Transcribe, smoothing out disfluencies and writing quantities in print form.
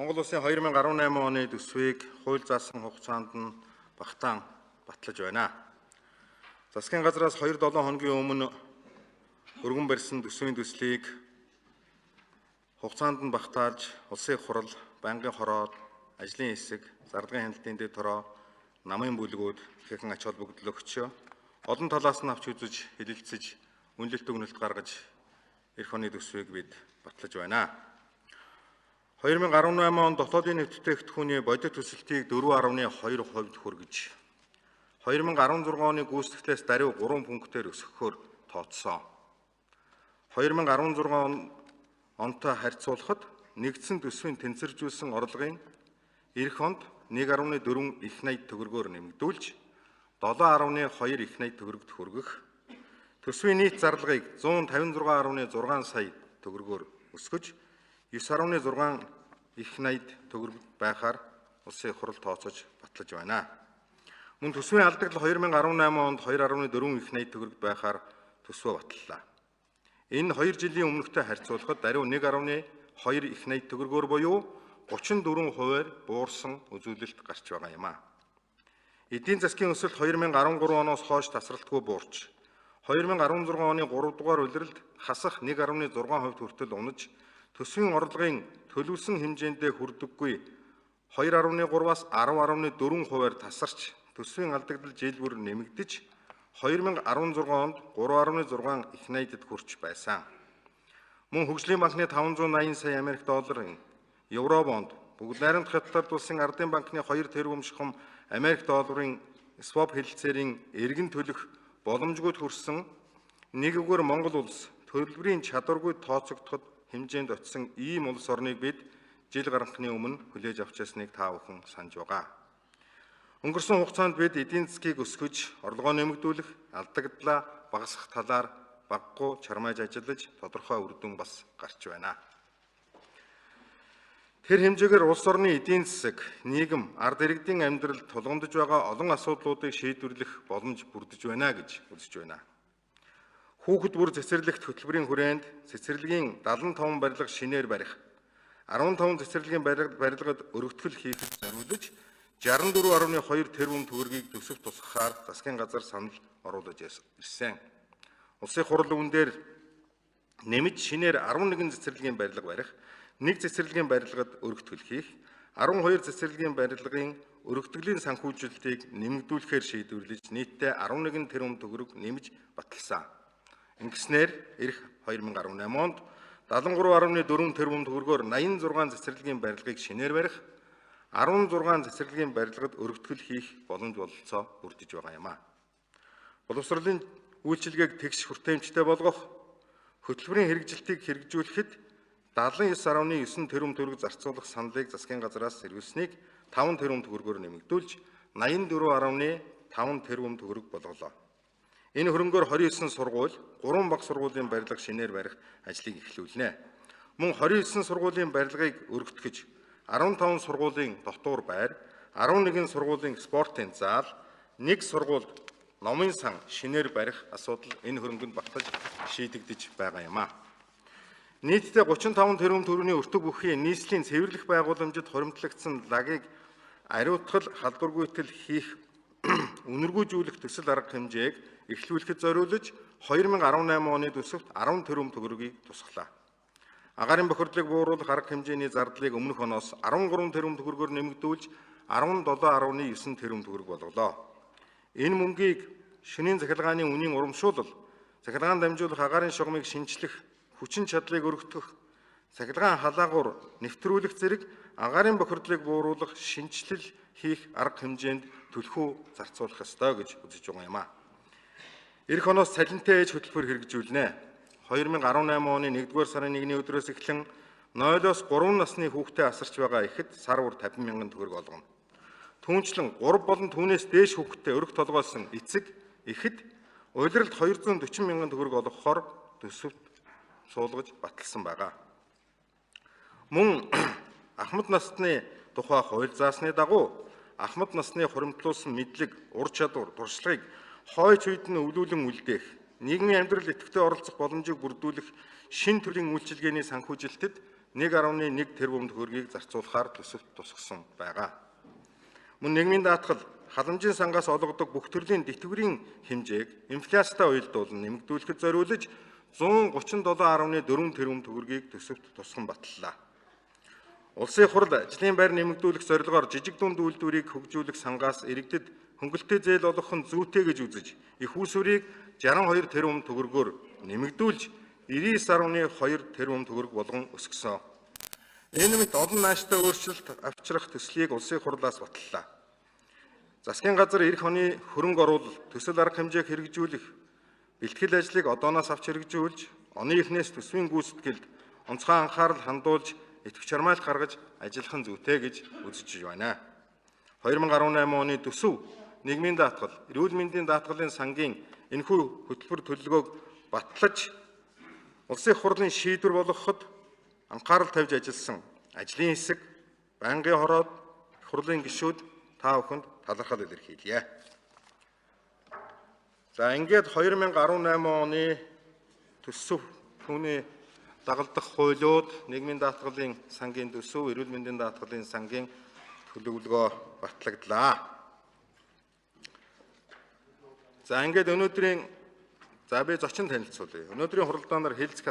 Монгол Улсын 2018 оны төсвийг хууль заасан хугацаанд нь багтаан батлаж байна. Засгийн газраас 2-7 хоногийн өмнө өргөн барьсан төсвийн төслийг хугацаанд нь багтааж улсын хурал, банкны хороод, ажлын хэсэг, зарлагын хяналтын дэд хороо, намын бүлгүүд, хэрхэн ач холбогдолч олон талаас нь авч үзэж, хэлэлцэж, үнэлэлт өгнөлт гаргаж эх оны төсвийг бид батлаж байна. 2018 онд дотоодын нэвтрүүлэгдэхүүний бодит төсөлтийг 4.2% хүргэж 2016 оны гүйцэтгэлээс даруй 3 пунктээр өсгөхөөр тооцсон. 2016 онтой харьцуулахад нэгдсэн төсвийн тэнцвэржүүлсэн орлогын эх онд 1.4 их найд төгрөгөөр нэмэгдүүлж 7.2 их найд төгрөгт хүргэх, төсвийн нийт зарлагыг 156.6 сая төгрөгөөр өсгөж 9.6 их найд төгрөг байхаар улсын хурал тооцож батлаж байна. Мөн төсвийн алдагдал 2018 онд 2.4 их найд төгрөг байхаар төсвөө батллаа. Энэ 2 жилийн өмнөхтэй харьцуулахад даруй 1.2 их найд төгрөгөөр буюу 34%-аар буурсан үзүүлэлт гарч байгаа юм а. Эдийн засгийн өсөлт 2013 оноос хойш тасралтгүй буурч 2016 оны 3 дугаар улиралд хасах 1.6% хүртэл унаж төсвийн орлогын төлөвлөсөн хэмжээндээ хүрдэггүй 2.3-аас 10.4%-аар тасарч төсвийн алдагдал жил бүр нэмэгдэж 2016 онд 3.6 их найдад хүрч байсан. Мөн хөгжлийн банкны 580 сая Америк долларын, Евробонд, бүгд найрамдах Хятад улсын Ардын банкны 2 тэрбум шигхум Америк долларын swap хэлэлцээрийн эргэн төлөх боломжгүйд хүрсэн нэггээр Монгол улс төлбөрийн чадваргүй тооцогдоход хэмжээнд очисон ийм улс орныг бид жил гаргахны өмнө хүлээж авч ясныг та бүхэн санаж байгаа. Өнгөрсөн хугацаанд бид эдийн засгийг өсгөж, орлогоо нэмэгдүүлэх, алдагдлаа багасгах талаар баггүй чармааж ажиллаж тодорхой үр дүн бас гарч байна. Тэр хэмжээгээр улс орны эдийн засаг, нийгэм, ард иргэдийн амьдралд тулгамдж байгаа олон асуудлуудыг шийдвэрлэх боломж бүрдэж байна гэж үзэж байна. Хүүхэд бүр цэцэрлэгт хөтөлбөрийн хүрээнд цэцэрлэгийн 75 барилга шинээр барих, 15 цэцэрлэгийн барилгад өргөтгөл хийхэд зориулж 64.2 тэрбум төгрөгийг төсөв тусгахаар засгийн газар санал оруулж ирсэн. Улсын хурал үүн дээр нэмж шинээр 11 цэцэрлэгийн барилга барих, 1 цэцэрлэгийн барилгад өргөтгөл хийх, 12 цэцэрлэгийн барилгын өргөтгөлийн санхүүжилтийг нэмэгдүүлэхээр шийдвэрлэж нийтдээ 11 тэрбум төгрөг нэмж баталсан. Ингэснээр эх 2018 онд 73.4 тэрбум төгрөгөөр 86 цэцэрлэгийн барилгыг шинээр барих, 16 цэцэрлэгийн барилгад өргөтгөл хийх боломж бололцоо бүрдэж байгаа юм а. Боловсролын үйлчилгээг тэгш хүртээмжтэй болгох, хөтөлбөрийн хэрэгжилтийг хэрэгжүүлэхэд 79.9 тэрбум төгрөг зарцуулах саналыг засгийн газраас сэргийлсэнийг 5 тэрбум төгрөгөөр нэмэгдүүлж 84.5 тэрбум төгрөг болголоо. Энэ хөрөнгөөр 29 сургууль, 3 бага сургуулийн барилга шинээр барих ажлыг эхлүүлнэ. Мөн 29 сургуулийн барилгыг өргөтгөж 15 сургуулийн дотуур байр, 11 сургуулийн спортын зал, 1 сургуульд номын сан шинээр барих асуудал энэ хөрөнгөнд багтаж шийдэгдэж байгаа юм а. Нийтдээ 35 тэрбум төгрөгийн өртөг бүхий нийслэлийн цэвэрлэх байгууламжид хуримтлагдсан лагийг ариутгал халдваргүйтэл хийх үнэргүйжүүлэх төсөл арга хэмжээг эхлүүлэхэд зориулж 2018 оны төсөвт 10 тэрбум төгрөгийг тусгалаа. Агаарын бохирдлыг бууруулах арга хэмжээний зардлыг өмнөх оноос 13 тэрбум төгрөгөөр нэмэгдүүлж 17.9 тэрбум төгрөг болголоо. Энэ мөнгийг шөнийн захиргааны үнийн урамшуулал, захиргаан дамжуулах агаарын шугамыг шинчлэх, хүчин чадлыг өргөтгөх, цахилгаан халаагуур нэвтрүүлэх зэрэг агаарын бохирдлыг бууруулах, шинжилэл хийх арга хэмжээнд түлхүү зарцуулах ёстой гэж үзэж байгаа юм а. Эх оноос цалинтай ээж хөтөлбөр хэрэгжүүлнэ. 2018 оны 1-р сарын 1-ний өдрөөс эхлэн 0-оос 3 насны хүүхдэд асарч байгаа эхэд сар бүр 50 мянган төгрөг олгоно. Түүнчлэн 3 болон түүнээс дээш хүүхдэд өрх толгойлсон эцэг эхэд улиралд 240 мянган төгрөг олгохоор төсөвт суулгаж баталсан байгаа. Мөн ахмад насны тухай хууль заасны дагуу ахмад насны хуримтлуулсан мэдлэг, ур чадвар, туршлагыг хойч үед нь өвлүүлэн үлдээх, нийгмийн амьдрал идэвхтэй оролцох боломжийг бүрдүүлэх шин төрлийн үйлчилгээний санхүүжилтэд 1.1 тэрбум төгрөгийг зарцуулахаар төсөвт тусгасан байгаа. Мөн нийгмийн даатгал халамжийн сангаас олгодог бүх төрлийн тэтгэврийн хэмжээг инфляцтай уялдуулан нэмэгдүүлэхэд зориулж 137.4 тэрбум төгрөгийг төсөвт тусган баталлаа. Улсын хурал ажлын байр нэмэгдүүлэх зорилгоор жижиг дунд үйлдвэрийг хөгжүүлэх сангаас иргэдэд хөнгөлөлтөө зээл олгох нь зүйтэй гэж үзэж их усврийг 62 тэрбум төгрөгөөр нэмэгдүүлж 99.2 тэрбум төгрөг болгон өсгсөн. Энэ мэт олон нааштай өөрчлөлт авчрах төслийг улсын хурлаас баталлаа. Засгийн газар эх оны хөрөнгө оруулалт, төсөл арга хэмжээг хэрэгжүүлэх, бэлтгэл ажлыг одооноос авч хэрэгжүүлж, оны эхнээс төсвийн гүйцэтгэлд онцгой анхаарал хандуулж, итгэвч хамгаалалт гаргаж ажиллах нь зүйтэй гэж үзэж байна. 2018 оны төсөв, нийгмийн даатгал, эрүүл мэндийн даатгалын сангийн энэхүү хөтөлбөр төлөлгөөг батлаж, улсын хурлын шийдвэр болгоход анхаарал тавьж ажилласан ажлын хэсэг, байнгын хороод, их хурлын гишүүд та бүхэнд талархал илэрхийлье. За ингээд 2018 оны төсөв түүний дагалдах хуулиуд, нийгмийн даатгалын сангийн төсөв, эрүүл мэндийн даатгалын сангийн төлөвлөгөө батлагдлаа. За ингээд өнөөдрийн би зочин танилцуулъя. Өнөөдрийн хуралдаанаар хэлцэх